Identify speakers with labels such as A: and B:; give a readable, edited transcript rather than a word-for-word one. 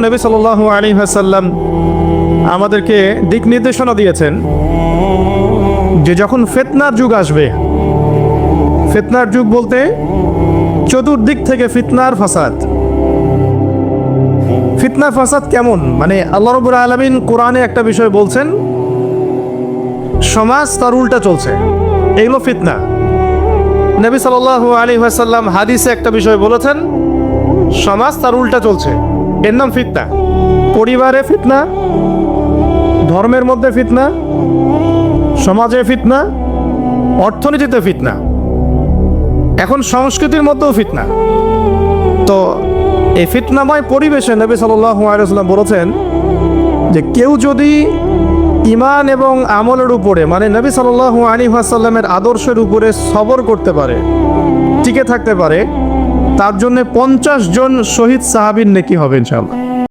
A: নবী সাল্লাল্লাহু আলাইহি ওয়াসাল্লাম আমাদেরকে দিক নির্দেশনা দিয়েছেন যে যখন ফিতনার যুগ আসবে, ফিতনার যুগ বলতে চতুর্দিক থেকে ফিতনার ফাসাদ। ফিতনা ফাসাদ কেমন? মানে আল্লাহ রাব্বুল আলামিন কোরআনে একটা বিষয় বলছেন, সমাজ তার উল্টা চলছে, এগুলো ফিতনা। নবী সাল্লাল্লাহু আলাইহি ওয়াসাল্লাম হাদিসে একটা বিষয় বলেছেন, সমাজ তার উল্টা চলছে, এর নাম ফিতনা। পরিবারে ফিতনা, ধর্মের মধ্যে ফিতনা, সমাজে ফিতনা, অর্থনীতিতে ফিতনা, এখন সংস্কৃতির মধ্যেও ফিতনা। তো এই ফিতনাময় পরিবেশে নবী সাল্লাল্লাহু আলাইহি ওয়াসাল্লাম বলেছেন যে কেউ যদি ঈমান এবং আমলের উপরে, মানে নবী সাল্লাল্লাহু আলাইহি ওয়াসাল্লামের আদর্শের উপরে সবর করতে পারে, টিকে থাকতে পারে, তার জন্য 50 জন শহীদ সাহাবীর নেকি হবে ইনশাআল্লাহ।